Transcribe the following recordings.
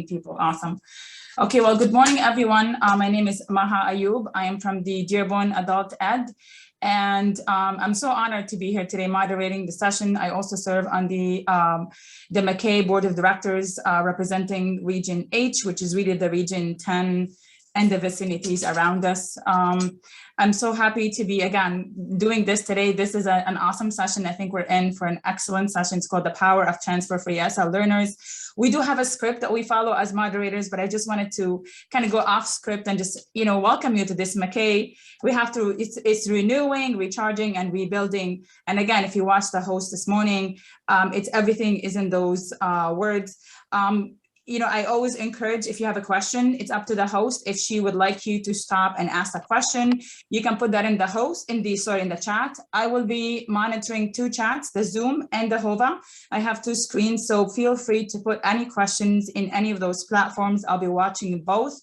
People. Awesome. Okay, well, good morning, everyone. My name is Maha Ayub. I am from the Dearborn Adult Ed, and I'm so honored to be here today moderating the session. I also serve on the McKay Board of Directors representing Region H, which is really the Region 10 and the vicinities around us. I'm so happy to be, again, doing this today. This is an awesome session. I think we're in for an excellent session. It's called The Power of Transfer for ESL Learners. We do have a script that we follow as moderators, but I just wanted to kind of go off script and just, welcome you to this McKay. We have to, it's renewing, recharging, and rebuilding. And again, if you watched the host this morning, it's everything is in those words. I always encourage, if you have a question, it's up to the host. If she would like you to stop and ask a question, you can put that in the chat. I will be monitoring two chats, the Zoom and the Hova. I have two screens, so feel free to put any questions in any of those platforms. I'll be watching both.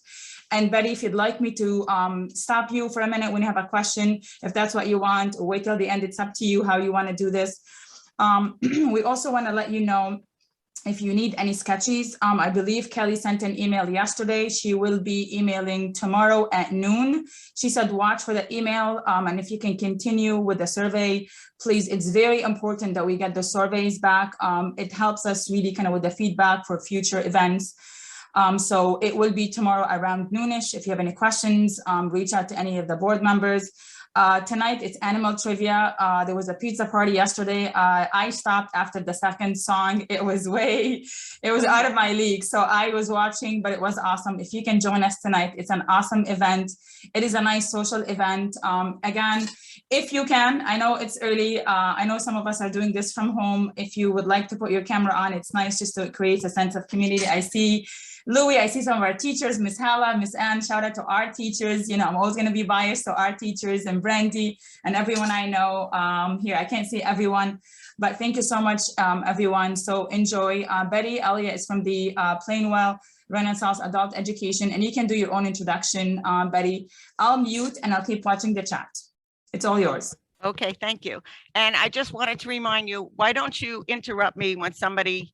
And Betty, if you'd like me to stop you for a minute when you have a question, if that's what you want, or wait till the end, it's up to you how you want to do this. We also want to let you know, if you need any sketches, I believe Kelly sent an email yesterday. She will be emailing tomorrow at noon. She said, watch for the email. And if you can continue with the survey, please, it's very important that we get the surveys back. It helps us really kind of with the feedback for future events. So it will be tomorrow around noonish. If you have any questions, reach out to any of the board members. Tonight it's animal trivia. There was a pizza party yesterday. I stopped after the second song. It was out of my league. So I was watching, but it was awesome. If you can join us tonight, it's an awesome event. It is a nice social event. Again, if you can, I know it's early. I know some of us are doing this from home. If you would like to put your camera on, it's nice just to create a sense of community. I see Louis, I see some of our teachers, Miss Hala, Miss Ann, shout out to our teachers. I'm always going to be biased to our teachers, and Brandy and everyone I know here. I can't see everyone, but thank you so much, everyone. So enjoy. Betty Elliott is from the Plainwell Renaissance Adult Education, and you can do your own introduction, Betty. I'll mute and I'll keep watching the chat. It's all yours. Okay, thank you. And I just wanted to remind you, why don't you interrupt me when somebody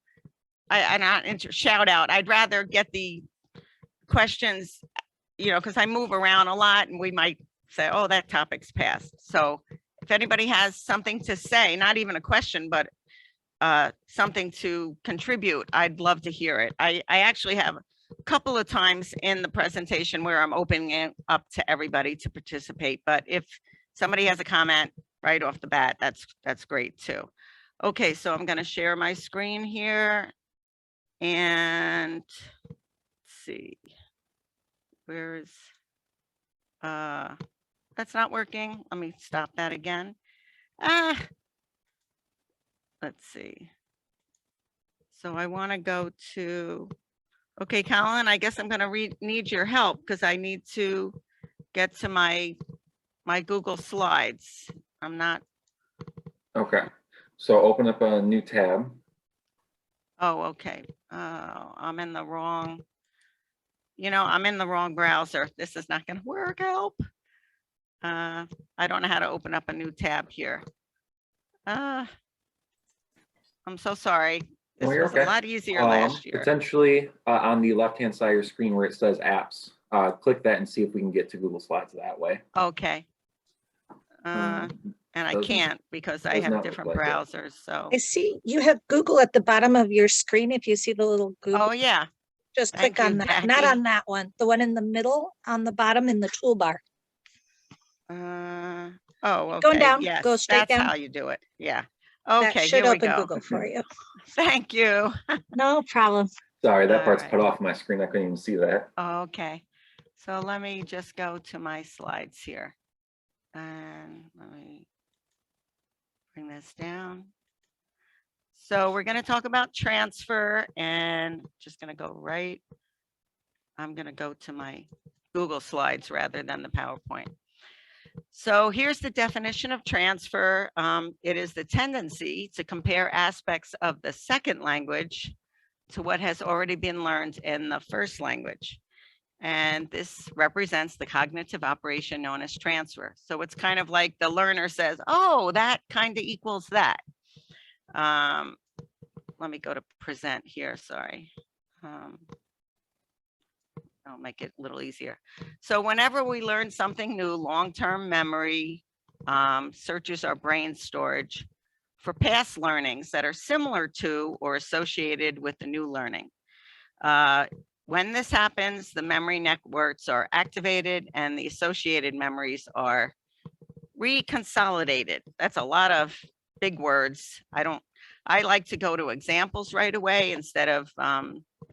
shout out. I'd rather get the questions, because I move around a lot and we might say, oh, that topic's passed. So if anybody has something to say, not even a question, but something to contribute, I'd love to hear it. I actually have a couple of times in the presentation where I'm opening it up to everybody to participate. But if somebody has a comment right off the bat, that's great too. Okay, so I'm going to share my screen here. And let's see, where's that's not working. Let me stop that again. Let's see. So I want to go to, okay, Colin, I guess I'm going to need your help because I need to get to my Google Slides. I'm not. Okay, so open up a new tab. Oh, okay. I'm in the wrong, I'm in the wrong browser. This is not going to work. Help. I don't know how to open up a new tab here. I'm so sorry. This was a lot easier last year. Potentially on the left-hand side of your screen where it says apps, click that and see if we can get to Google Slides that way. Okay. And I can't because I have different browsers. So I see you have Google at the bottom of your screen. If you see the little Google. Oh, yeah. Just click on that. Jackie. Not on that one. The one in the middle on the bottom in the toolbar. Oh, okay. Going down. Yes, go straight down. That's how you do it. Yeah. Okay. That should open Google for you. Thank you. No problem. Sorry, that part's cut off my screen. I couldn't even see that. Okay. So let me just go to my slides here. And let me bring this down. So we're going to talk about transfer, and just going to go right. I'm going to go to my Google Slides rather than the PowerPoint. So here's the definition of transfer. It is the tendency to compare aspects of the second language to what has already been learned in the first language. And this represents the cognitive operation known as transfer. So it's kind of like the learner says, oh, that kind of equals that. Let me go to present here, sorry. I'll make it a little easier. So whenever we learn something new, long-term memory searches our brain storage for past learnings that are similar to or associated with the new learning. When this happens, the memory networks are activated and the associated memories are reconsolidated. That's a lot of big words. I like to go to examples right away instead of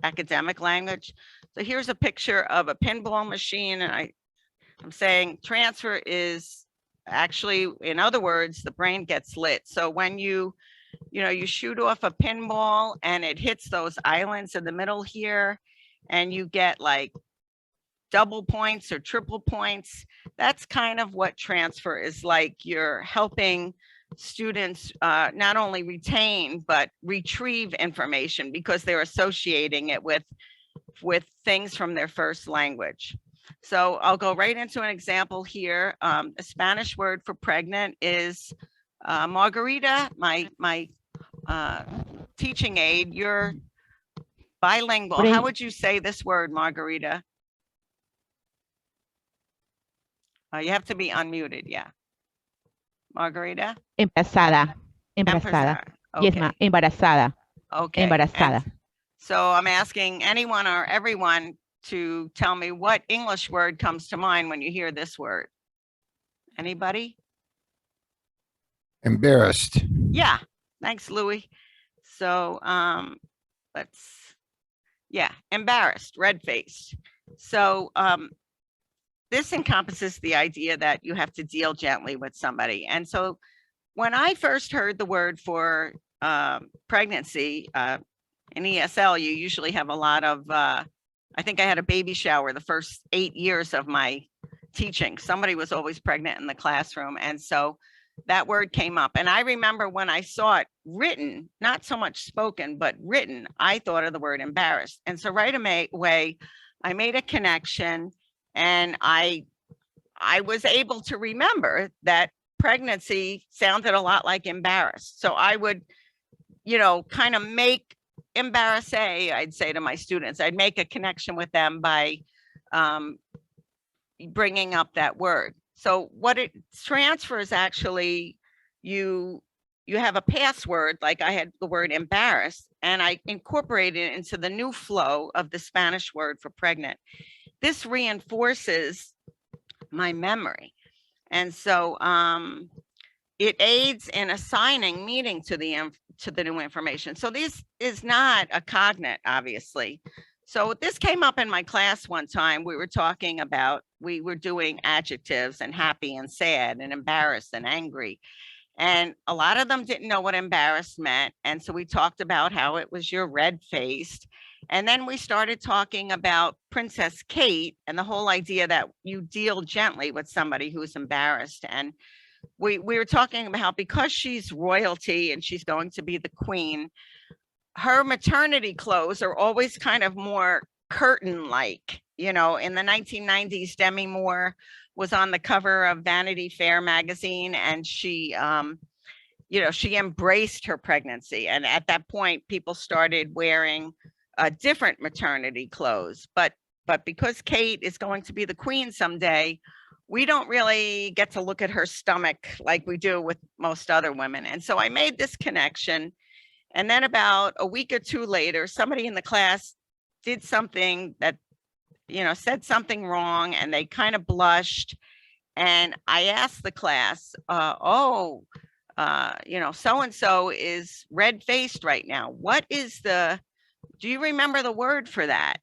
academic language. So here's a picture of a pinball machine, and I'm saying transfer is actually, in other words, the brain gets lit. So when you shoot off a pinball and it hits those islands in the middle here, and you get like double points or triple points, that's kind of what transfer is like. You're helping students not only retain, but retrieve information because they're associating it with things from their first language. So I'll go right into an example here. A Spanish word for pregnant is margarita. My teaching aid, you're bilingual. How would you say this word, margarita? You have to be unmuted, yeah. Margarita? Embarazada. Embarazada. Yes, ma. Embarazada. Okay. Embarazada. So I'm asking anyone or everyone to tell me what English word comes to mind when you hear this word. Anybody? Embarrassed. Yeah, thanks, Louis. So embarrassed, red-faced. So this encompasses the idea that you have to deal gently with somebody. And so when I first heard the word for pregnancy, in ESL, you usually have a lot of, I think I had a baby shower the first 8 years of my teaching. Somebody was always pregnant in the classroom. And so that word came up. And I remember when I saw it written, not so much spoken, but written, I thought of the word embarrassed. And so right away, I made a connection, and I was able to remember that pregnancy sounded a lot like embarrassed. So I would, kind of make embarrassé, I'd say to my students, I'd make a connection with them by bringing up that word. So what it transfers, actually, you have a password, like I had the word embarrassed, and I incorporated it into the new flow of the Spanish word for pregnant. This reinforces my memory. And so it aids in assigning meaning to the new information. So this is not a cognate, obviously. So this came up in my class one time. We were doing adjectives and happy and sad and embarrassed and angry. And a lot of them didn't know what embarrassed meant. And so we talked about how it was you're red-faced. And then we started talking about Princess Kate and the whole idea that you deal gently with somebody who's embarrassed. And we were talking about how because she's royalty and she's going to be the queen, her maternity clothes are always kind of more curtain-like. In the 1990s, Demi Moore was on the cover of Vanity Fair magazine, and she embraced her pregnancy. And at that point, people started wearing different maternity clothes. But because Kate is going to be the queen someday, we don't really get to look at her stomach like we do with most other women. And so I made this connection. And then about a week or two later, somebody in the class did something that, said something wrong, and they kind of blushed. And I asked the class, so-and-so is red-faced right now. Do you remember the word for that?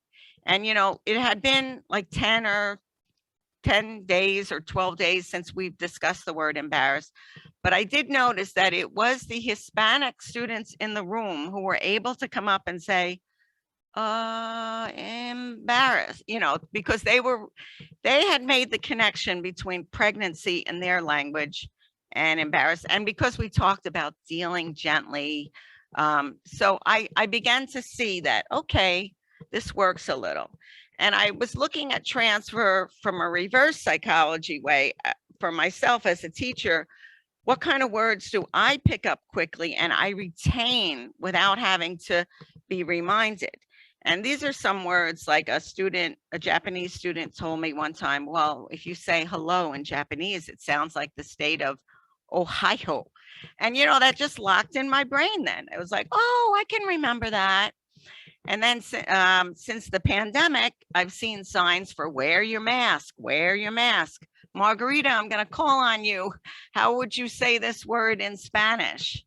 And, it had been like 10 days or 12 days since we've discussed the word embarrassed. But I did notice that it was the Hispanic students in the room who were able to come up and say, embarrassed, because they had made the connection between pregnancy in their language and embarrassed. And because we talked about dealing gently, so I began to see that, okay, this works a little. And I was looking at transfer from a reverse psychology way for myself as a teacher. What kind of words do I pick up quickly and I retain without having to be reminded? And these are some words like a Japanese student told me one time, well, if you say hello in Japanese, it sounds like the state of Ohio. And, you know, that just locked in my brain then. It was like, oh, I can remember that. And then since the pandemic, I've seen signs for wear your mask, wear your mask. Margarita, I'm going to call on you. How would you say this word in Spanish?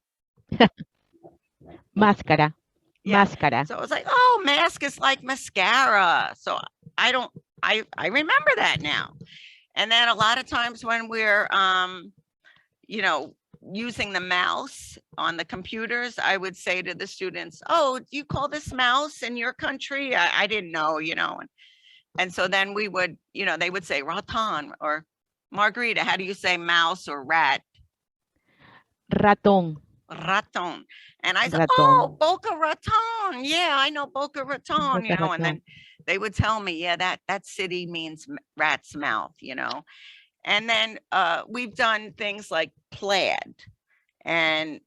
Máscara. Yeah. Máscara. So it was like, oh, mask is like mascara. So I remember that now. And then a lot of times when we're, you know, using the mouse on the computers, I would say to the students, oh, do you call this mouse in your country? I didn't know, you know. And so then we would, you know, they would say raton, or Margarita, how do you say mouse or rat? Ratón. Raton. And I said, Raton. oh, Boca Raton. Yeah, I know Boca Raton, you Boca know, and then Raton. they would tell me, yeah, that city means rat's mouth, you know. And then we've done things like plaid, and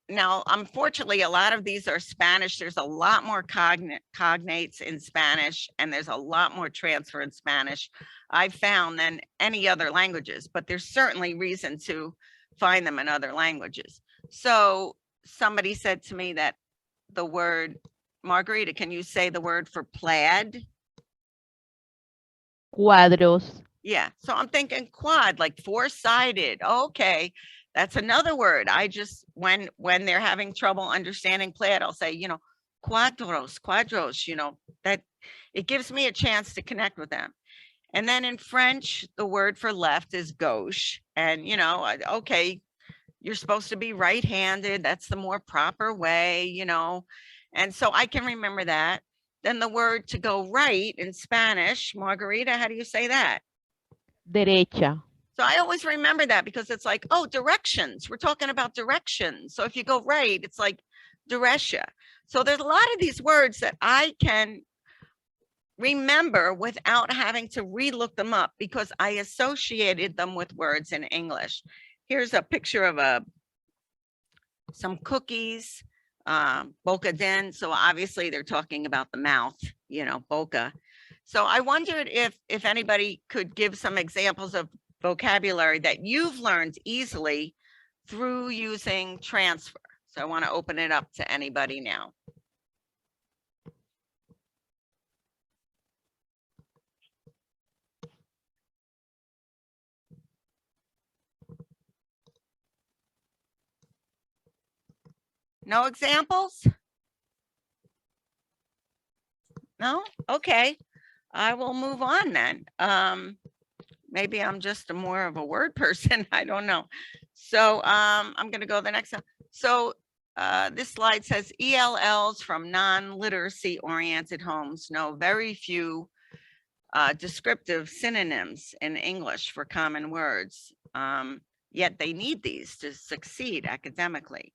now unfortunately a lot of these are Spanish. There's a lot more cognates in Spanish, and there's a lot more transfer in Spanish I've found than any other languages, but there's certainly reason to find them in other languages. So somebody said to me that the word, Margarita, can you say the word for plaid? Cuadros. Yeah, so I'm thinking quad, like four-sided. Okay, that's another word. I just, when they're having trouble understanding plaid, I'll say, you know, quadros, you know, that it gives me a chance to connect with them. And then in French, the word for left is gauche. And, you know, okay, you're supposed to be right-handed. That's the more proper way, you know. And so I can remember that. Then the word to go right in Spanish, Margarita, how do you say that? Derecha. So I always remember that because it's like, oh, directions. We're talking about directions. So if you go right, it's like derecha. So there's a lot of these words that I can remember without having to relook them up because I associated them with words in English. Here's a picture of some cookies, boca den. So obviously they're talking about the mouth, you know, boca. So I wondered if anybody could give some examples of vocabulary that you've learned easily through using transfer. So I want to open it up to anybody now. No examples? No? Okay. I will move on then. Maybe I'm just more of a word person. I don't know. So I'm going to go to the next one. So this slide says ELLs from non-literacy oriented homes know very few descriptive synonyms in English for common words. Yet they need these to succeed academically.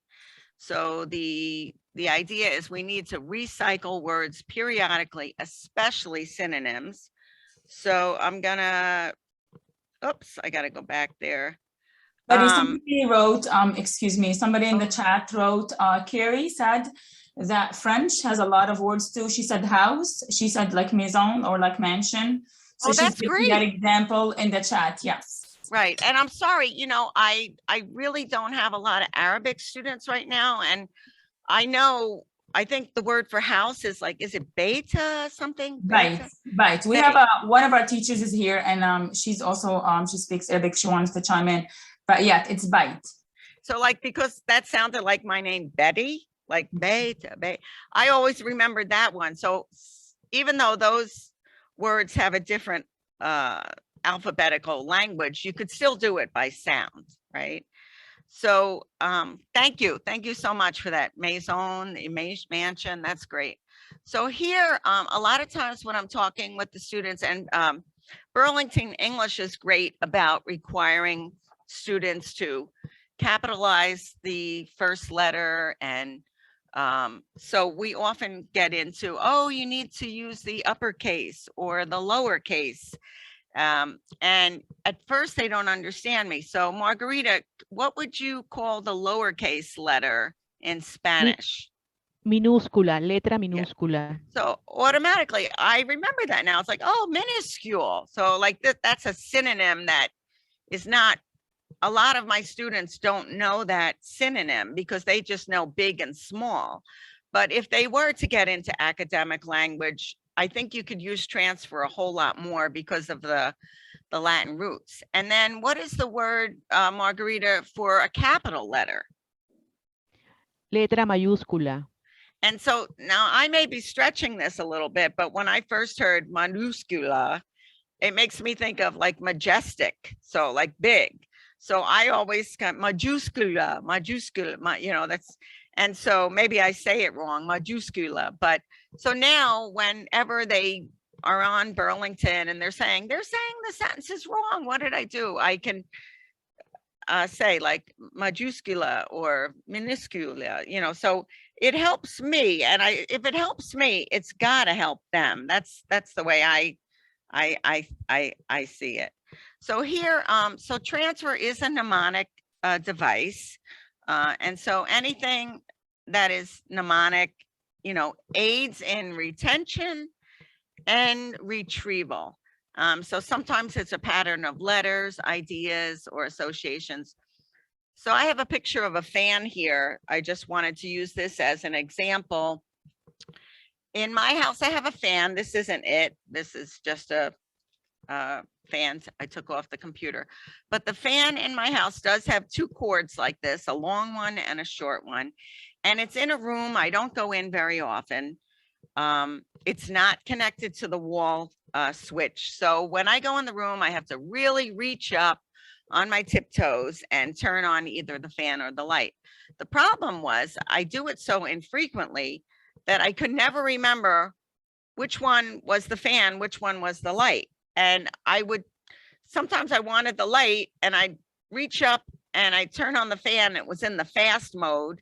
So the idea is we need to recycle words periodically, especially synonyms. So I'm gonna, oops, I gotta go back there. But somebody wrote, excuse me, somebody in the chat wrote, Carrie said that French has a lot of words too. She said house, she said like maison or like mansion. So that's she's giving that example in the chat, yes. Right. And I'm sorry, you know, I really don't have a lot of Arabic students right now. And I know, I think the word for house is like, is it beta something? Beta? Right. We have one of our teachers is here and she's also, she speaks Arabic. She wants to chime in, but yeah, it's bite. So like, because that sounded like my name, Betty, like beta. I always remembered that one. So even though those words have a different, alphabetical language, you could still do it by sound, right? So thank you so much for that. Maison, mansion, that's great. So here, a lot of times when I'm talking with the students, and Burlington English is great about requiring students to capitalize the first letter, and so we often get into, oh, you need to use the uppercase or the lowercase. And at first they don't understand me. So Margarita, what would you call the lowercase letter in Spanish? Minúscula, letra minúscula. So automatically, I remember that now. It's like, oh, minuscule. So like that's a synonym that is not, a lot of my students don't know that synonym because they just know big and small. But if they were to get into academic language, I think you could use transfer a whole lot more because of the Latin roots. And then what is the word, Margarita, for a capital letter? Letra mayúscula. And so now I may be stretching this a little bit, but when I first heard minuscula, it makes me think of like majestic, so like big. So I always got majuscula, that's, and so maybe I say it wrong, majuscula. But so now whenever they are on Burlington and they're saying the sentence is wrong, what did I do? I can say like majuscula or minuscula, so it helps me. And if it helps me, it's gotta help them. That's the way I see it. So here, so transfer is a mnemonic device. And so anything that is mnemonic, aids in retention and retrieval. So sometimes it's a pattern of letters, ideas, or associations. So I have a picture of a fan here. I just wanted to use this as an example. In my house, I have a fan. This isn't it. This is just a fan I took off the computer. But the fan in my house does have two cords like this, a long one and a short one. And it's in a room I don't go in very often. It's not connected to the wall switch. So when I go in the room, I have to really reach up on my tiptoes and turn on either the fan or the light. The problem was I do it so infrequently that I could never remember which one was the fan, which one was the light. And sometimes I wanted the light and I'd reach up and I'd turn on the fan. It was in the fast mode.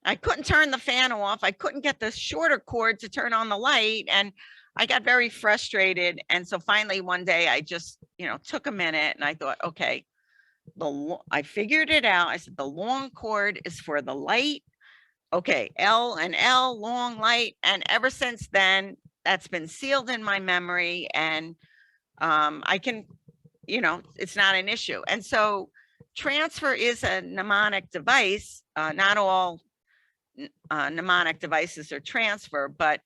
I couldn't turn the fan off. I couldn't get the shorter cord to turn on the light. And I got very frustrated. And so finally one day I just, took a minute and I thought, okay, I figured it out. I said, the long cord is for the light. Okay, L and L, long light. And ever since then, that's been sealed in my memory. And I can, it's not an issue. And so transfer is a mnemonic device. Not all mnemonic devices are transfer, but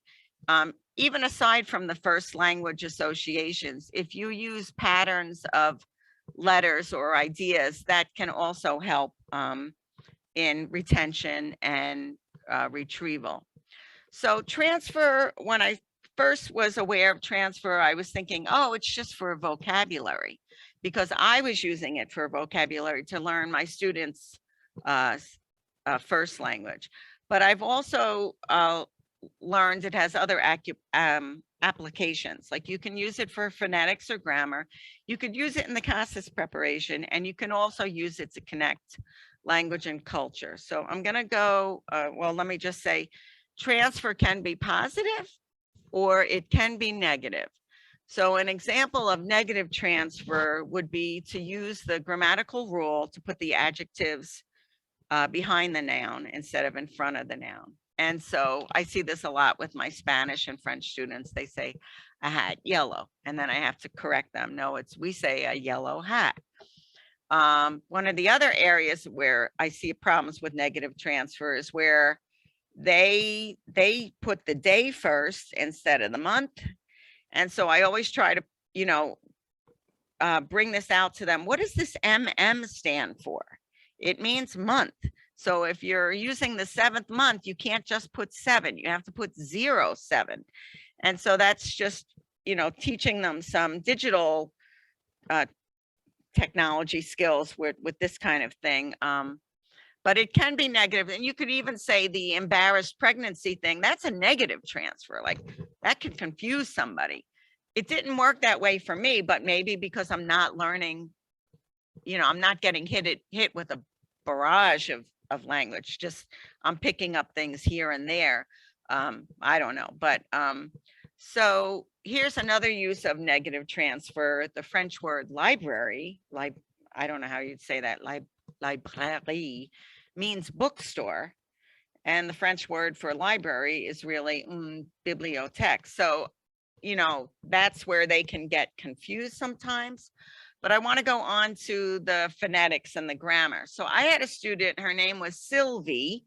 even aside from the first language associations, if you use patterns of letters or ideas, that can also help in retention and retrieval. So transfer, when I first was aware of transfer, I was thinking, oh, it's just for vocabulary, because I was using it for vocabulary to learn my students' first language. But I've also learned it has other applications. Like you can use it for phonetics or grammar. You could use it in the CASAS preparation, and you can also use it to connect language and culture. So I'm going to go, well, let me just say, transfer can be positive or it can be negative. So an example of negative transfer would be to use the grammatical rule to put the adjectives behind the noun instead of in front of the noun. And so I see this a lot with my Spanish and French students. They say a hat yellow, and then I have to correct them. No, we say a yellow hat. One of the other areas where I see problems with negative transfer is where they put the day first instead of the month. And so I always try to, bring this out to them. What does this MM stand for? It means month. So if you're using the 7th month, you can't just put 7, you have to put 07. And so that's just, teaching them some digital technology skills with this kind of thing. But it can be negative. And you could even say the embarrassed pregnancy thing, that's a negative transfer. Like that can confuse somebody. It didn't work that way for me, but maybe because I'm not learning, I'm not getting hit with a barrage of language, just I'm picking up things here and there. I don't know, but so here's another use of negative transfer. The French word library, I don't know how you'd say that, librairie means bookstore. And the French word for library is really bibliothèque. So, you know, that's where they can get confused sometimes. But I want to go on to the phonetics and the grammar. So I had a student, her name was Sylvie,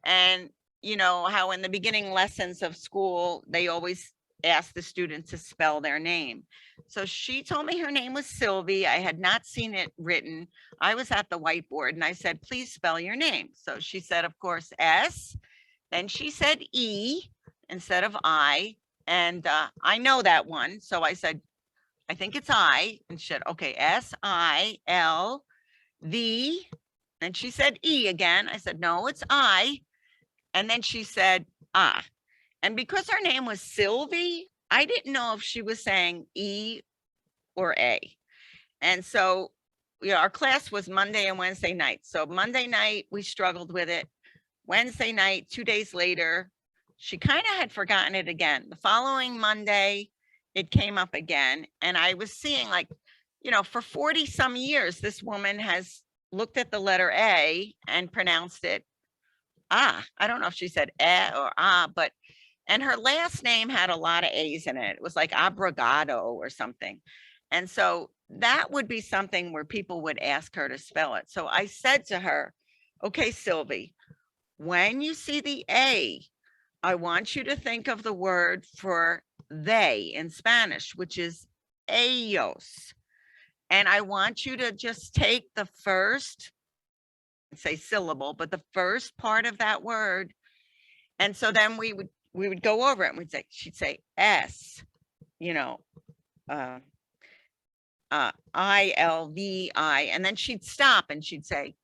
and you know how in the beginning lessons of school, they always ask the student to spell their name. So she told me her name was Sylvie. I had not seen it written. I was at the whiteboard and I said, please spell your name. So she said, of course, S. Then she said E instead of I. And I know that one. So I said, I think it's I. And she said, okay, S-I-L-V. And she said E again. I said, no, it's I. And then she said, ah. And because her name was Sylvie, I didn't know if she was saying E or A. And so, you know, our class was Monday and Wednesday night. So Monday night, we struggled with it. Wednesday night, 2 days later, she kind of had forgotten it again. The following Monday, it came up again. And I was seeing, like, you know, for 40 some years, this woman has looked at the letter A and pronounced it ah. I don't know if she said eh or ah, but, and her last name had a lot of A's in it. It was like Abrogado or something. And so that would be something where people would ask her to spell it. So I said to her, okay, Sylvie, when you see the A, I want you to think of the word for they in Spanish, which is ellos. And I want you to just take the first, say syllable, but the first part of that word. And so then we would go over it and we'd say, she'd say S, you know, I-L-V-I, and then she'd stop and she'd say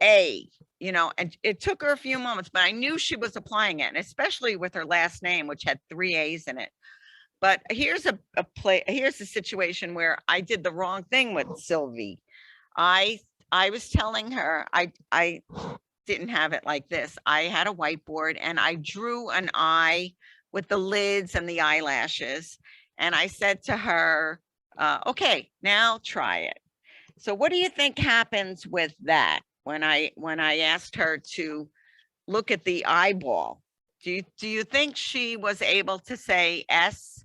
A, you know, and it took her a few moments, but I knew she was applying it, and especially with her last name, which had 3 A's in it. But here's here's a situation where I did the wrong thing with Sylvie. I was telling her, I didn't have it like this. I had a whiteboard and I drew an eye with the lids and the eyelashes. And I said to her, okay, now try it. So what do you think happens with that? When I asked her to look at the eyeball, do you think she was able to say S-I-L-V-I-A?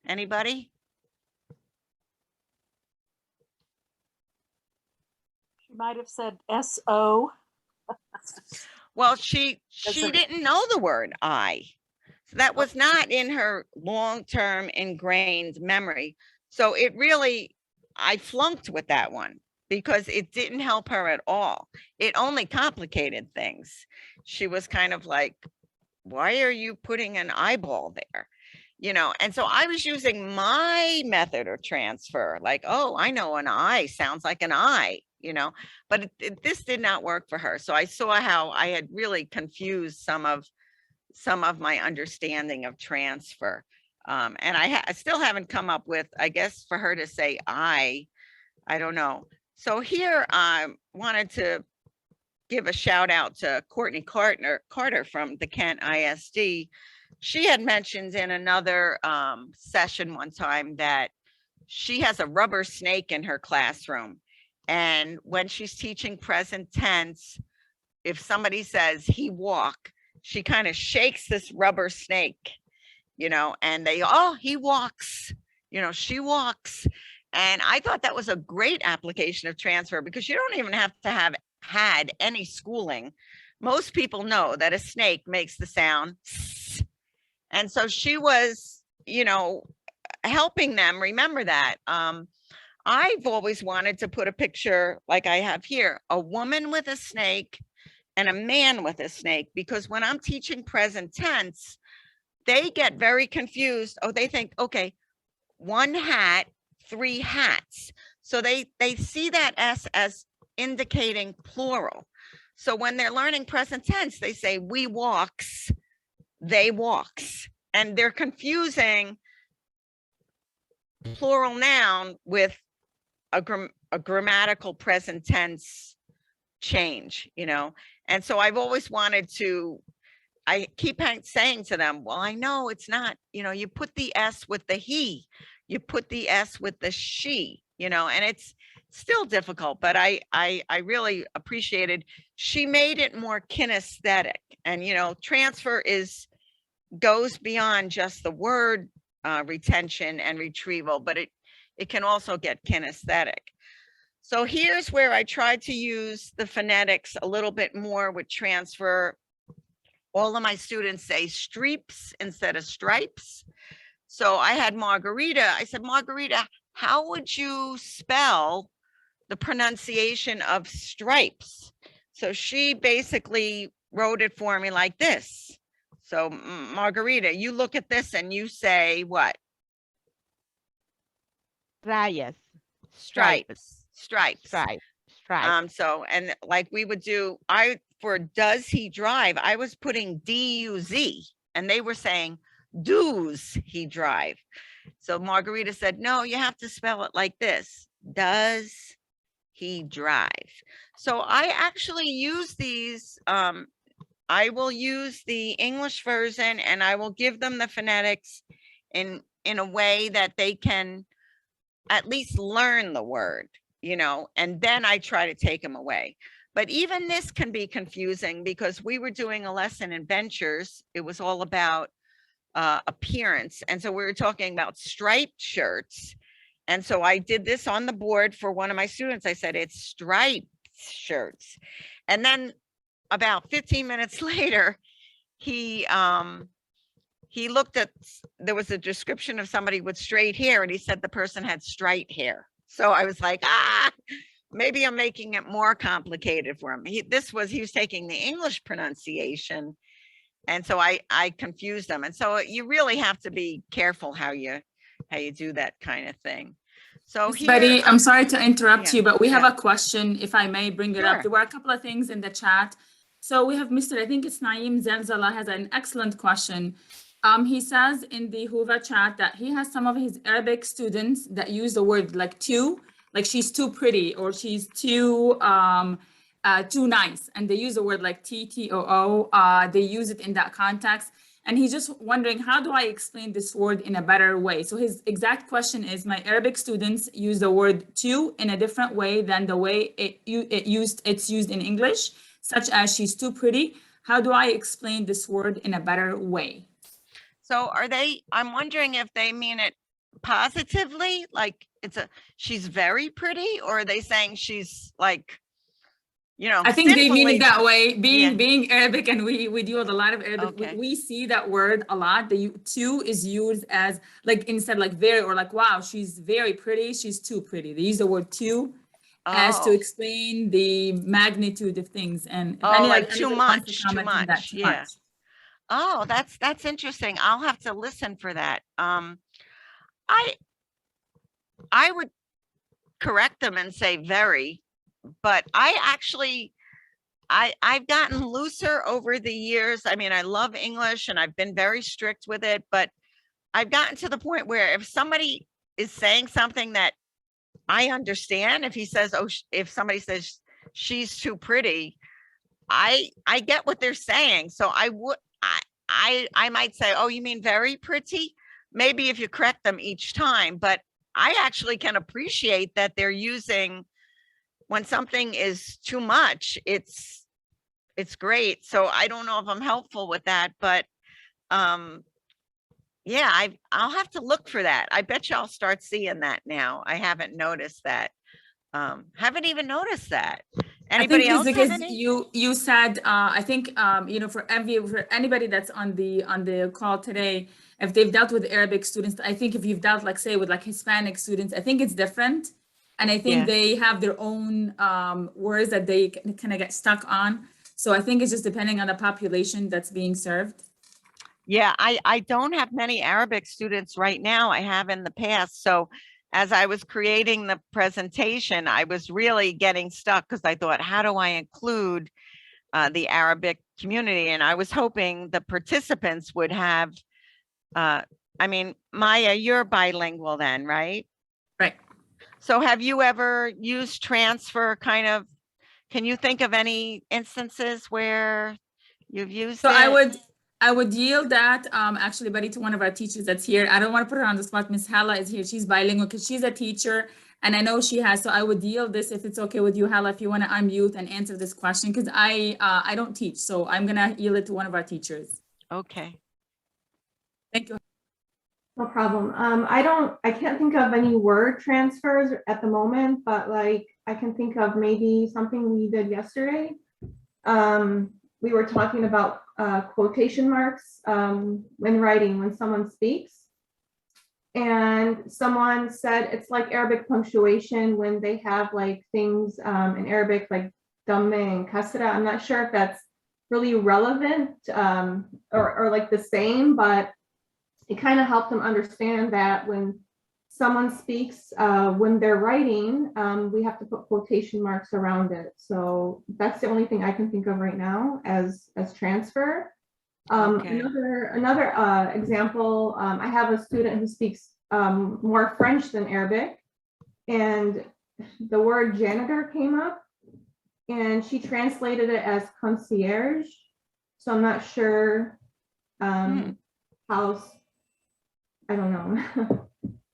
Anybody? She might have said S-O. Well, she didn't know the word I. So that was not in her long-term ingrained memory. So it really, I flunked with that one because it didn't help her at all. It only complicated things. She was kind of like, why are you putting an eyeball there? You know, and so I was using my method of transfer, like, oh, I know an I sounds like an I, you know, but this did not work for her. So I saw how I had really confused some of my understanding of transfer. And I still haven't come up with, I guess, for her to say I don't know. So here I wanted to give a shout out to Courtney Carter from the Kent ISD. She had mentioned in another session one time that she has a rubber snake in her classroom. And when she's teaching present tense, if somebody says he walk, she kind of shakes this rubber snake, you know, and they, oh, he walks, you know, she walks. And I thought that was a great application of transfer because you don't even have to have had any schooling. Most people know that a snake makes the sound. And so she was, you know, helping them remember that. I've always wanted to put a picture like I have here, a woman with a snake and a man with a snake, because when I'm teaching present tense, they get very confused. Oh, they think, okay, 1 hat, 3 hats. So they see that S as indicating plural. So when they're learning present tense, they say we walks, they walks, and they're confusing plural noun with a grammatical present tense change, you know. And so I've always wanted to, I keep saying to them, well, I know it's not, you know, you put the S with the he, you put the S with the she, and it's still difficult, but I really appreciated, she made it more kinesthetic, and, transfer goes beyond just the word retention and retrieval, but it can also get kinesthetic. So here's where I tried to use the phonetics a little bit more with transfer. All of my students say streeps instead of stripes. So I had Margarita, I said, Margarita, how would you spell the pronunciation of stripes? So she basically wrote it for me like this. So Margarita, you look at this and you say what? Rayas. Stripes. Stripes. Stripes. So, and like we would do, for does he drive, I was putting D-U-Z, and they were saying, does he drive? So Margarita said, no, you have to spell it like this. Does he drive? So I actually use these, I will use the English version, and I will give them the phonetics in a way that they can at least learn the word, and then I try to take them away. But even this can be confusing, because we were doing a lesson in ventures. It was all about appearance. And so we were talking about striped shirts. And so I did this on the board for one of my students. I said, it's striped shirts. And then about 15 minutes later, he looked at, there was a description of somebody with straight hair, and he said the person had straight hair. So I was like, maybe I'm making it more complicated for him. He was taking the English pronunciation. And so I confused them. And so you really have to be careful how you do that kind of thing. So Miss Betty, I'm sorry to interrupt Yeah, you, but we have yeah. a question, if I may bring it up. Sure. There were a couple of things in the chat. So we have I think it's Naeem Zelzala has an excellent question. He says in the Hoover chat that he has some of his Arabic students that use the word like too, like she's too pretty, or she's too nice. And they use the word like TTOO. They use it in that context. And he's just wondering, how do I explain this word in a better way? So his exact question is, my Arabic students use the word too in a different way than the way it's used in English, such as she's too pretty. How do I explain this word in a better way? So I'm wondering if they mean it positively, like she's very pretty, or are they saying she's like, I think they mean it that way, Yeah. being Arabic, and we deal with a lot of Arabic. Okay. We see that word a lot. The too is used as like, instead like very, or like, wow, she's very pretty, she's too pretty. They use the word too as to explain the magnitude of things. And if like too anybody wants to much, comment on that, too yeah. much. Oh, that's interesting. I'll have to listen for that. I would correct them and say very, but I've gotten looser over the years. I mean, I love English and I've been very strict with it, but I've gotten to the point where if somebody is saying something that I understand, if somebody says she's too pretty, I get what they're saying. So I might say, oh, you mean very pretty? Maybe if you correct them each time, but I actually can appreciate that they're using, when something is too much, it's great. So I don't know if I'm helpful with that, but yeah, I'll have to look for that. I bet you I'll start seeing that now. I haven't noticed that. Haven't even noticed that. Anybody else have because any? you said I think for anybody that's on the call today, if they've dealt with Arabic students, I think if you've dealt, like, say, with like Hispanic students, I think it's different, and I think they have their own words that they kind of get stuck on. So I think it's just depending on the population that's being served. Yeah, I don't have many Arabic students right now. I have in the past. So as I was creating the presentation, I was really getting stuck because I thought, how do I include the Arabic community? And I was hoping the participants would have, I mean, Maya, you're bilingual then, right? Right. So have you ever used transfer kind of, can you think of any instances where you've used So it? I would yield that actually, Betty, to one of our teachers that's here. I don't want to put her on the spot. Miss Hala is here. She's bilingual because she's a teacher And I know she has, so I would yield this if it's okay with you, Hala, if you want to unmute and answer this question, because I don't teach, so I'm gonna yield it to one of our teachers. Okay. Thank you. No problem. I can't think of any word transfers at the moment, but like I can think of maybe something we did yesterday. We were talking about quotation marks when writing, when someone speaks. And someone said it's like Arabic punctuation when they have like things in Arabic like damme and kasra. I'm not sure if that's really relevant or like the same, but it kind of helped them understand that when someone speaks, when they're writing, we have to put quotation marks around it. So that's the only thing I can think of right now as transfer. Okay. Another example, I have a student who speaks more French than Arabic, and the word janitor came up, and she translated it as concierge. So I'm not sure how, I don't know.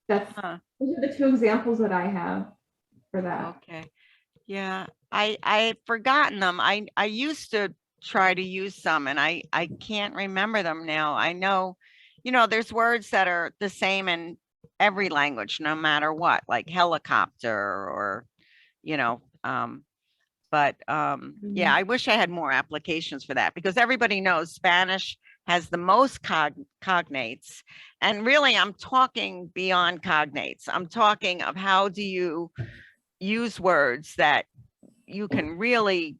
Those are the two examples that I have for that. Okay. Yeah, I had forgotten them. I used to try to use some, and I can't remember them now. I know, there's words that are the same in every language, no matter what, like helicopter or, but yeah, I wish I had more applications for that, because everybody knows Spanish has the most cognates. And really, I'm talking beyond cognates. I'm talking of how do you use words that you can really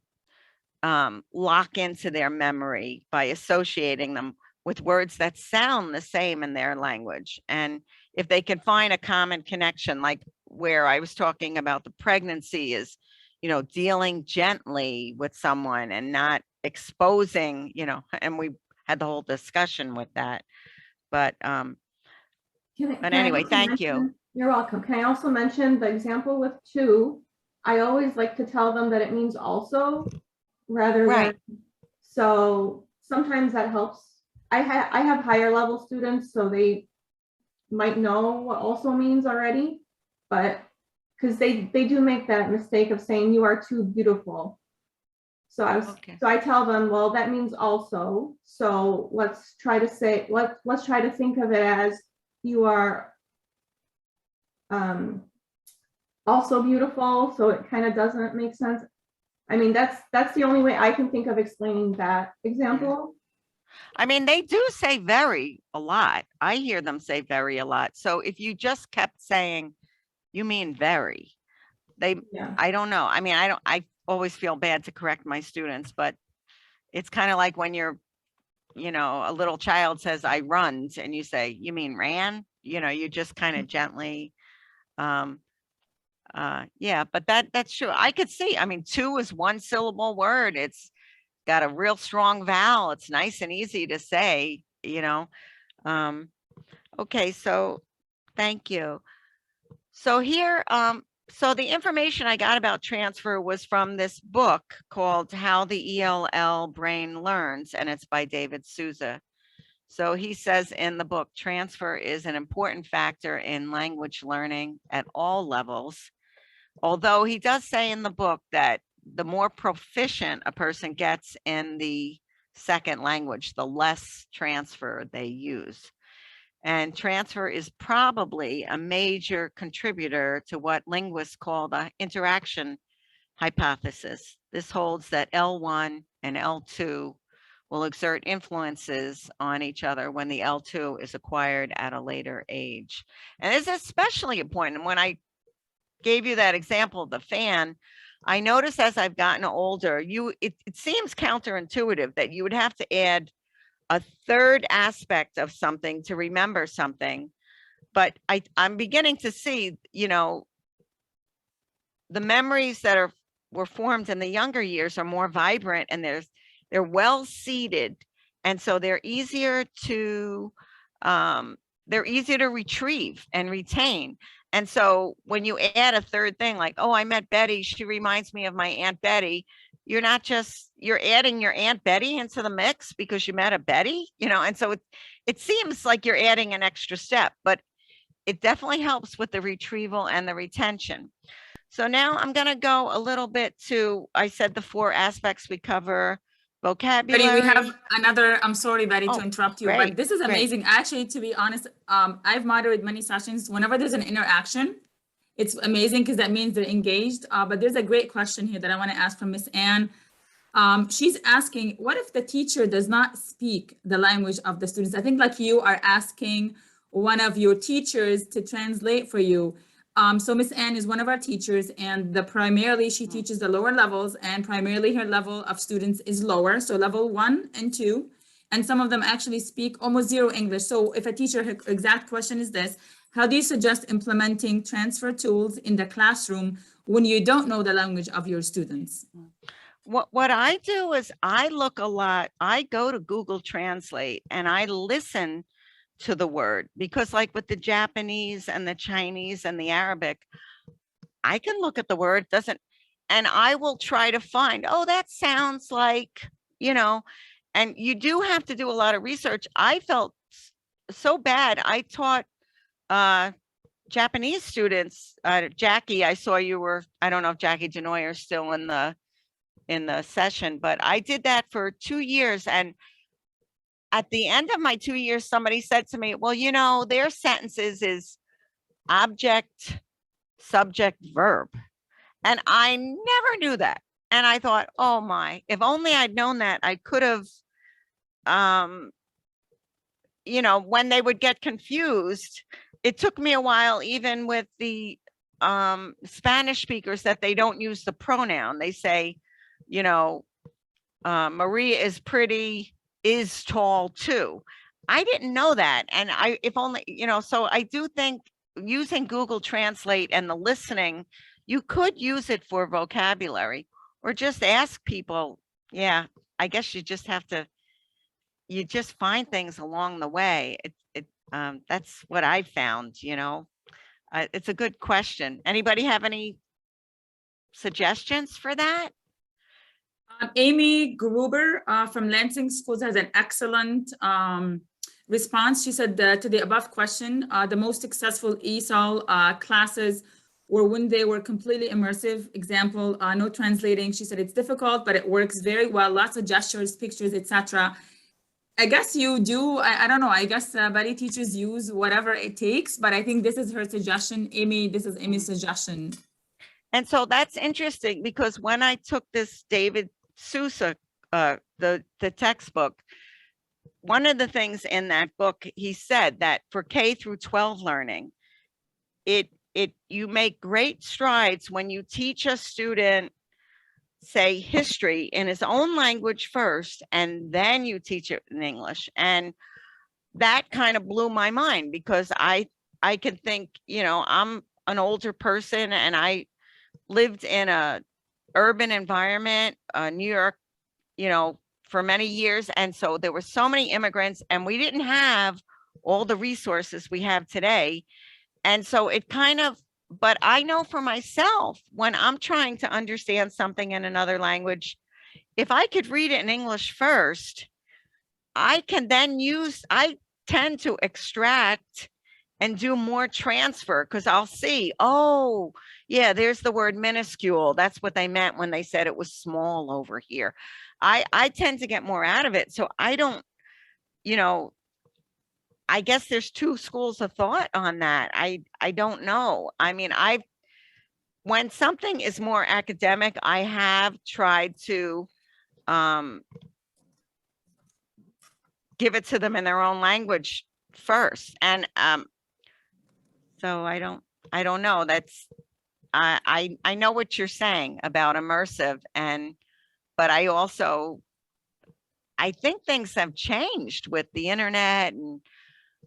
lock into their memory by associating them with words that sound the same in their language. And if they can find a common connection, like where I was talking about the pregnancy is, dealing gently with someone and not exposing, and we had the whole discussion with that. But anyway, thank you. You're welcome. Can I also mention the example with to? I always like to tell them that it means also rather than, so sometimes that helps. I have higher level students, so they might know what also means already, but because they do make that mistake of saying you are too beautiful. So I tell them, well, that means also. So let's try to say, let's try to think of it as you are also beautiful. So it kind of doesn't make sense. I mean, that's the only way I can think of explaining that example. I mean, they do say very a lot. I hear them say very a lot. So if you just kept saying, you mean very, I don't know. I mean, I always feel bad to correct my students, but it's kind of like when you're, a little child says, I runs, and you say, you mean ran? You just kind of gently, yeah, but that's true. I could see, I mean, two is one syllable word. It's got a real strong vowel. It's nice and easy to say, okay, so thank you. So here, so the information I got about transfer was from this book called How the ELL Brain Learns, and it's by David Souza. So he says in the book, transfer is an important factor in language learning at all levels. Although he does say in the book that the more proficient a person gets in the second language, the less transfer they use. And transfer is probably a major contributor to what linguists call the interaction hypothesis. This holds that L1 and L2 will exert influences on each other when the L2 is acquired at a later age. And it's especially important. When I gave you that example of the fan, I noticed as I've gotten older, it seems counterintuitive that you would have to add a third aspect of something to remember something. But I'm beginning to see, the memories that were formed in the younger years are more vibrant, and they're well seated. And so they're easier to retrieve and retain. And so when you add a third thing, like, oh, I met Betty, she reminds me of my Aunt Betty, you're adding your Aunt Betty into the mix because you met a Betty, and so it seems like you're adding an extra step, but it definitely helps with the retrieval and the retention. So now I'm going to go a little bit to, I said the 4 aspects we cover: vocabulary. Betty, we have another, I'm sorry, Betty, to Oh, interrupt you, great, but this is great. amazing. Actually, to be honest, I've moderated many sessions. Whenever there's an interaction, it's amazing because that means they're engaged. But there's a great question here that I want to ask from Miss Ann. She's asking, what if the teacher does not speak the language of the students? I think like you are asking one of your teachers to translate for you. So Miss Ann is one of our teachers, and primarily she teaches the lower levels, and primarily her level of students is lower, so level 1 and 2, and some of them actually speak almost zero English. So if a teacher, her exact question is this: how do you suggest implementing transfer tools in the classroom when you don't know the language of your students? What I do is I look a lot, I go to Google Translate and I listen to the word, because like with the Japanese and the Chinese and the Arabic, I can look at the word, and I will try to find, oh, that sounds like, and you do have to do a lot of research. I felt so bad. I taught Japanese students, Jackie, I saw you were, I don't know if Jackie Janoy is still in the session, but I did that for 2 years. And at the end of my 2 years, somebody said to me, well, their sentences is object, subject, verb. And I never knew that. And I thought, oh my, if only I'd known that, I could have, when they would get confused, it took me a while, even with the Spanish speakers, that they don't use the pronoun. They say, Maria is pretty, is tall too. I didn't know that. And so I do think using Google Translate and the listening, you could use it for vocabulary, or just ask people. Yeah, I guess you just have to, you just find things along the way. That's what I found, it's a good question. Anybody have any suggestions for that? Amy Gruber from Lansing Schools has an excellent response. She said to the above question, the most successful ESL classes were when they were completely immersive. Example, no translating. She said it's difficult, but it works very well. Lots of gestures, pictures, etc. I guess you do. I don't know. I guess Betty teachers use whatever it takes, but I think this is her suggestion. Amy, this is Amy's suggestion. And so that's interesting, because when I took this David Sousa, the textbook, one of the things in that book, he said that for K through 12 learning, you make great strides when you teach a student, say, history in his own language first, and then you teach it in English. And that kind of blew my mind, because I can think, I'm an older person and I lived in a urban environment, New York, for many years. And so there were so many immigrants, and we didn't have all the resources we have today. And so it kind of, but I know for myself, when I'm trying to understand something in another language, if I could read it in English first, I can then I tend to extract and do more transfer, because I'll see, oh, yeah, there's the word minuscule. That's what they meant when they said it was small over here. I tend to get more out of it. So I don't, I guess there's 2 schools of thought on that. I don't know. I mean, when something is more academic, I have tried to give it to them in their own language first. And so I don't know. That's, I know what you're saying about immersive, but I think things have changed with the internet, and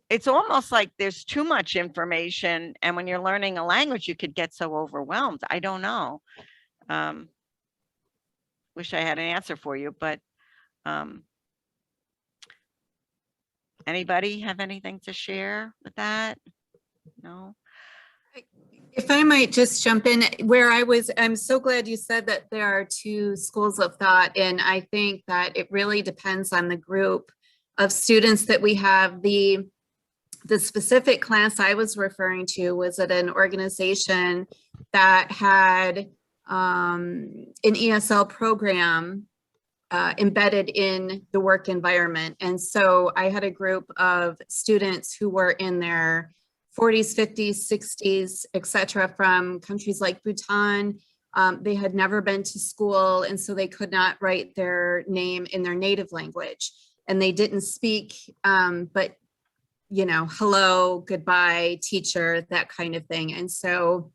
it's almost like there's too much information. And when you're learning a language, you could get so overwhelmed. I don't know. Wish I had an answer for you, but anybody have anything to share with that? No? If I might just jump in I'm so glad you said that there are 2 schools of thought. And I think that it really depends on the group of students that we have. the specific class I was referring to was at an organization that had an ESL program embedded in the work environment. And so I had a group of students who were in their 40s, 50s, 60s, et cetera, from countries like Bhutan. They had never been to school, and so they could not write their name in their native language. And they didn't speak, but you know, hello, goodbye, teacher, that kind of thing. And so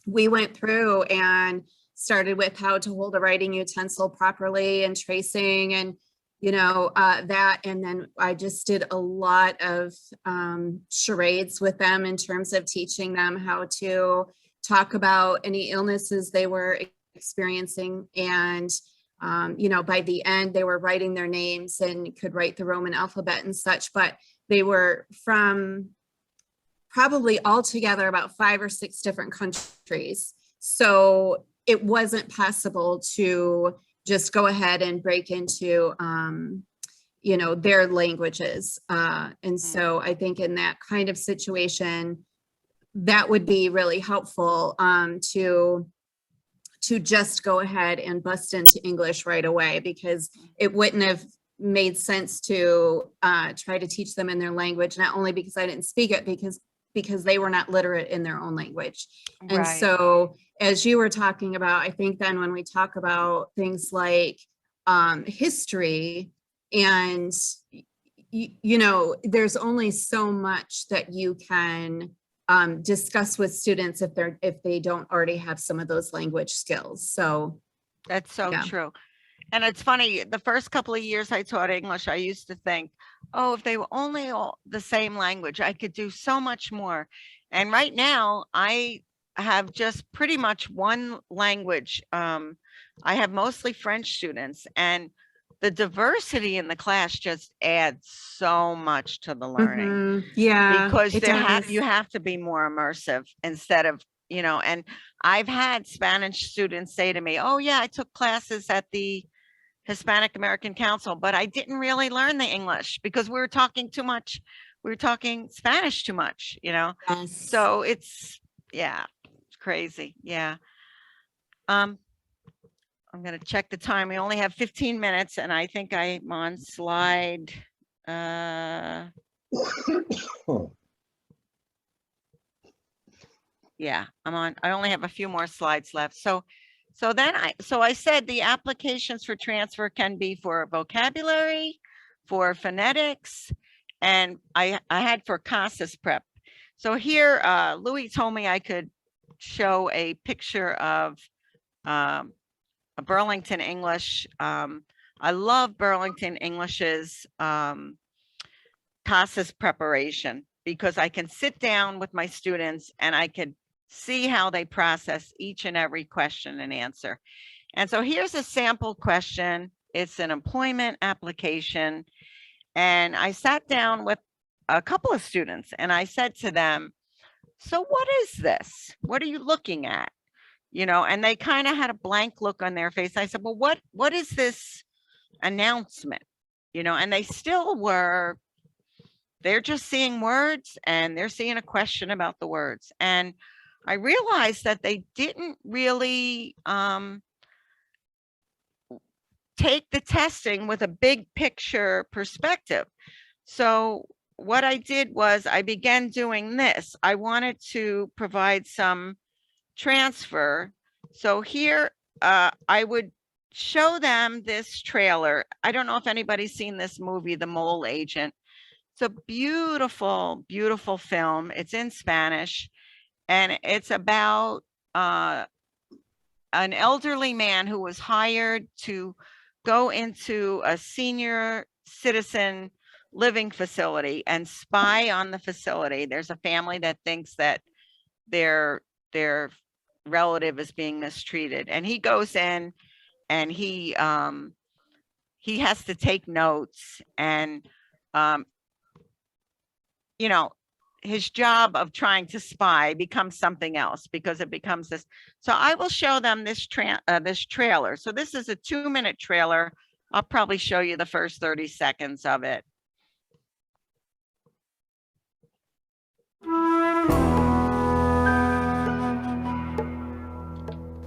we went through and started with how to hold a writing utensil properly and tracing and, you know, that. And then I just did a lot of charades with them in terms of teaching them how to talk about any illnesses they were experiencing. And, you know, by the end, they were writing their names and could write the Roman alphabet and such, but they were from probably altogether about 5 or 6 different countries. So it wasn't possible to just go ahead and break into, you know, their languages. And so I think in that kind of situation, that would be really helpful to just go ahead and bust into English right away, because it wouldn't have made sense to try to teach them in their language, not only because I didn't speak it, because they were not literate in their own language. And Right. so as you were talking about, I think then when we talk about things like history, and you know, there's only so much that you can discuss with students if they don't already have some of those language skills. So That's so Yeah. true. And it's funny, the first couple of years I taught English, I used to think, oh, if they were only all the same language, I could do so much more. And right now I have just pretty much one language. I have mostly French students, and the diversity in the class just adds so much to the learning. mhm, yeah, Because it you does. have to be more immersive instead of, you know, and I've had Spanish students say to me, oh yeah, I took classes at the Hispanic American Council, but I didn't really learn the English because we were talking too much. We were talking Spanish too much, you know? Yes. So it's, yeah, it's crazy. Yeah. I'm gonna check the time. We only have 15 minutes and I think I'm on slide, yeah, I only have a few more slides left. So I said the applications for transfer can be for vocabulary, for phonetics, and I had for CASAS prep. So here, Louis told me I could show a picture of a Burlington English. I love Burlington English's CASAS preparation, because I can sit down with my students and I could see how they process each and every question and answer. And so here's a sample question. It's an employment application. And I sat down with a couple of students and I said to them, so what is this? What are you looking at? You know, and they kind of had a blank look on their face. I said, well, what is this announcement? You know, and they still were, they're just seeing words and they're seeing a question about the words. And I realized that they didn't really take the testing with a big picture perspective. So what I did was I began doing this. I wanted to provide some transfer. So here I would show them this trailer. I don't know if anybody's seen this movie, The Mole Agent. It's a beautiful, beautiful film. It's in Spanish. And it's about an elderly man who was hired to go into a senior citizen living facility and spy on the facility. There's a family that thinks that their relative is being mistreated. And he goes in and he has to take notes, and you know, his job of trying to spy becomes something else, because it becomes this. So I will show them this trailer. So this is a 2-minute trailer. I'll probably show you the first 30 seconds of it.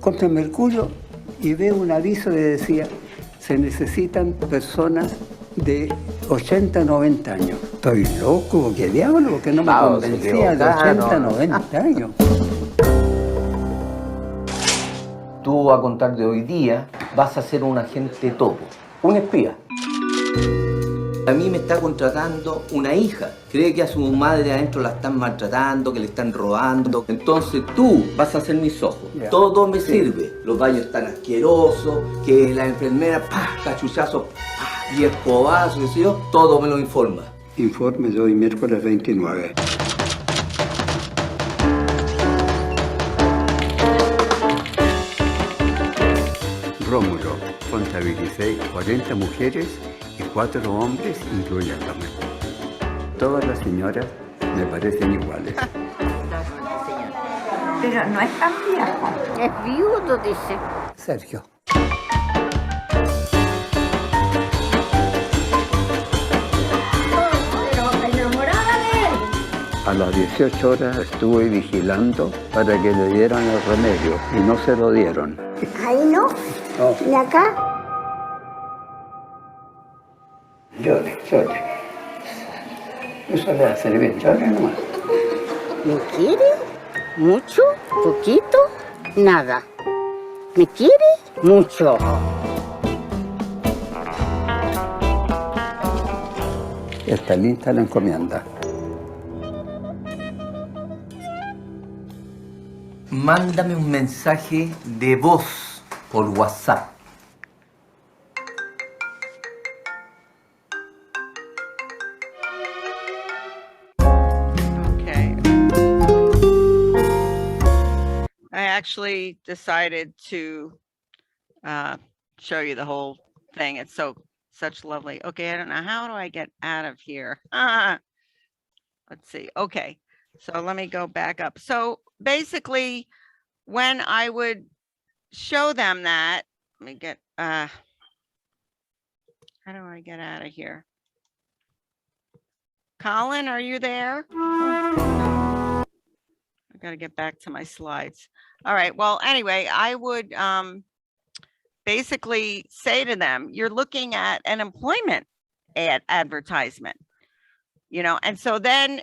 contra el mercurio y veo un aviso que decía, se necesitan personas de 80, 90 años. Estoy loco, ¿qué diablo? Porque no me convencía de 80, 90 años. Tú a contar de hoy día vas a ser un agente topo, un espía. A mí me está contratando una hija. Cree que a su madre adentro la están maltratando, que le están robando. Entonces tú vas a ser mis ojos. Yeah. Todo me sirve. Los baños están asquerosos, que la enfermera, cachuchazo, y escobazo, qué sé yo, todo me lo informa. Informe de hoy, miércoles 29. Rómulo, contabilicé 40 mujeres y 4 hombres, incluyéndome. Todas las señoras me parecen iguales. Pero no es tan viejo. Es viudo, dice. Sergio. A las 18 horas estuve vigilando para que le dieran el remedio y no se lo dieron. Ahí no. No. ¿Y acá? Llore. Eso le hace bien, llore nomás. ¿Me quiere? ¿Mucho? ¿Poquito? Nada. ¿Me quiere? Mucho. Está lista la encomienda. Mándame un mensaje de voz por WhatsApp. Okay. I actually decided to show you the whole thing. It's such lovely. Okay, I don't know. How do I get out of here? Let's see. Okay, so let me go back up. So basically, when I would show them that, let me get, how do I get out of here? Colin, are you there? I got to get back to my slides. All right. Well, anyway, I would basically say to them, you're looking at an employment advertisement, you know, and so then,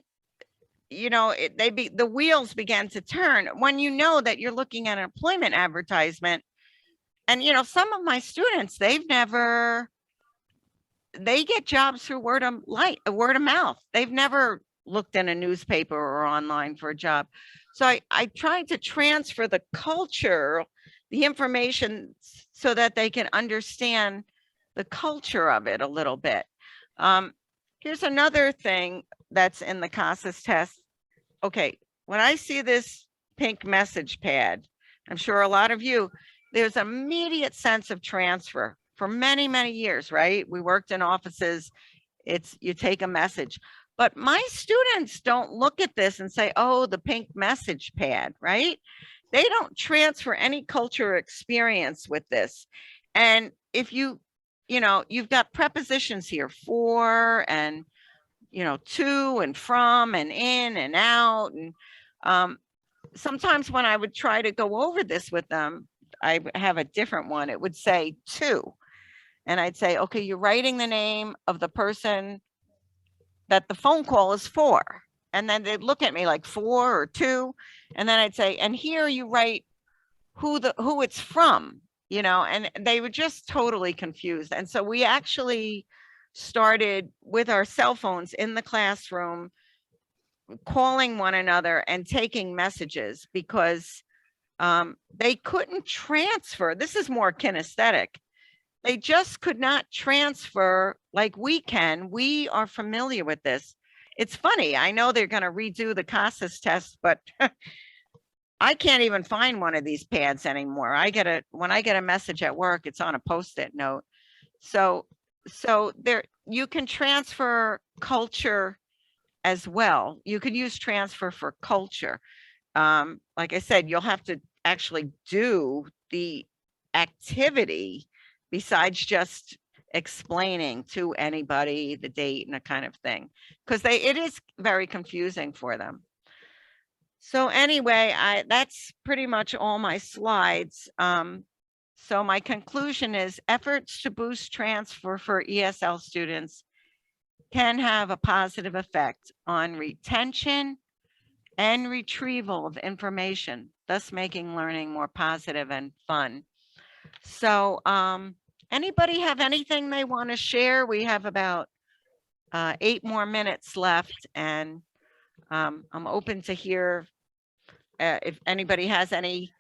you know, the wheels began to turn when you know that you're looking at an employment advertisement. And, you know, some of my students, they get jobs through word of mouth. They've never looked in a newspaper or online for a job. So I tried to transfer the culture, the information, so that they can understand the culture of it a little bit. Here's another thing that's in the CASAS test. Okay, when I see this pink message pad, I'm sure a lot of you, there's an immediate sense of transfer. For many, many years, right? We worked in offices. You take a message. But my students don't look at this and say, oh, the pink message pad, right? They don't transfer any culture or experience with this. And if you know, you've got prepositions here, for and, you know, to and from and in and out. And sometimes when I would try to go over this with them, I have a different one. It would say to. And I'd say, okay, you're writing the name of the person that the phone call is for. And then they'd look at me like for or to. And then I'd say, and here you write who it's from, you know, and they were just totally confused. And so we actually started with our cell phones in the classroom, calling one another and taking messages because they couldn't transfer. This is more kinesthetic. They just could not transfer like we can. We are familiar with this. It's funny. I know they're going to redo the CASAS test, but I can't even find one of these pads anymore. When I get a message at work, it's on a Post-it note. So there, you can transfer culture as well. You could use transfer for culture. Like I said, you'll have to actually do the activity besides just explaining to anybody the date and a kind of thing, because it is very confusing for them. So anyway, that's pretty much all my slides. So my conclusion is efforts to boost transfer for ESL students can have a positive effect on retention and retrieval of information, thus making learning more positive and fun. So anybody have anything they want to share? We have about 8 more minutes left, and I'm open to hear if anybody has any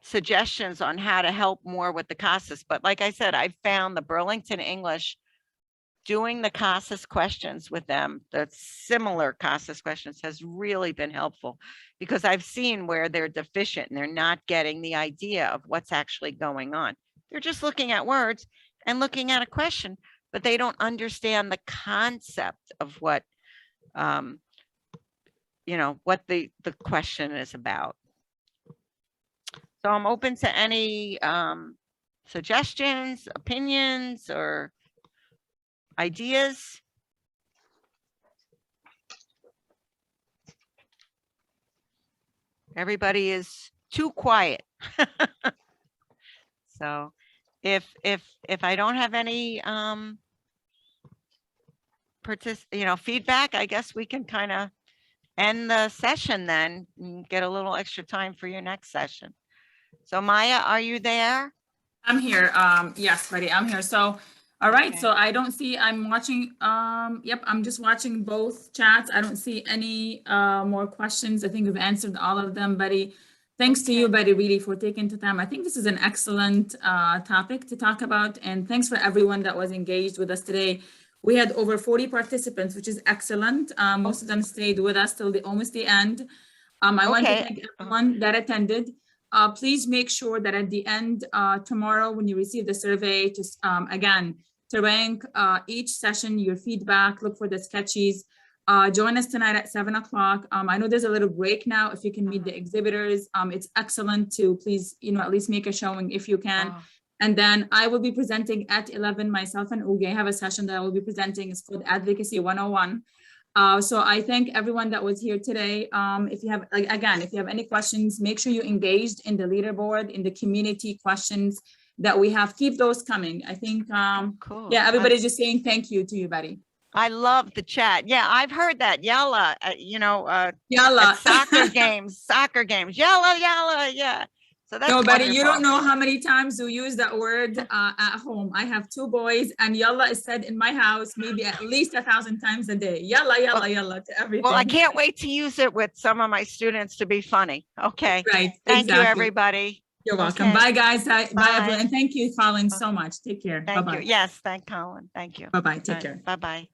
suggestions on how to help more with the CASAS. But like I said, I found the Burlington English doing the CASAS questions with them, the similar CASAS questions, has really been helpful, because I've seen where they're deficient and they're not getting the idea of what's actually going on. They're just looking at words and looking at a question, but they don't understand the concept of what, what the question is about. So I'm open to any suggestions, opinions, or ideas. Everybody is too quiet. So if I don't have any feedback, I guess we can kind of end the session then and get a little extra time for your next session. So Maya, are you there? I'm here. Yes, buddy, I'm here. So, all right. Okay. So I don't see, I'm watching, yep, I'm just watching both chats. I don't see any more questions. I think we've answered all of them, buddy. Thanks to you, buddy, really, for taking the time. I think this is an excellent topic to talk about. And thanks for everyone that was engaged with us today. We had over 40 participants, which is excellent. Most of them stayed with us till almost the end. I want to thank everyone that attended. Please make sure that at the end tomorrow, when you receive the survey, just again, to rank each session, your feedback, look for the sketches. Join us tonight at 7 o'clock. I know there's a little break now. If you can meet the exhibitors, it's excellent to please, at least make a showing if you can. And then I will be presenting at 11, myself and Uge have a session that I will be presenting. It's called Advocacy 101. So I thank everyone that was here today. If you have, if you have any questions, make sure you engaged in the leaderboard, in the community questions that we have. Keep those coming. I think, cool. Yeah, everybody's just saying thank you to you, buddy. I love the chat. Yeah, I've heard that. Yalla, Yalla. at soccer games, yalla, yalla, yeah. So that's no, buddy, wonderful. you don't know how many times we use that word at home. I have 2 boys, and yalla is said in my house maybe at least 1,000 times a day. Yalla, yalla, yalla to everything. Well, I can't wait to use it with some of my students to be funny. Okay. Right. Thank you, everybody. You're welcome. Okay. Bye, guys. Bye, Bye. everyone. And thank you, Colin, so much. Take care. Thank Bye-bye. you. Yes, thank Colin. Thank you. Bye-bye. Take care. Bye-bye.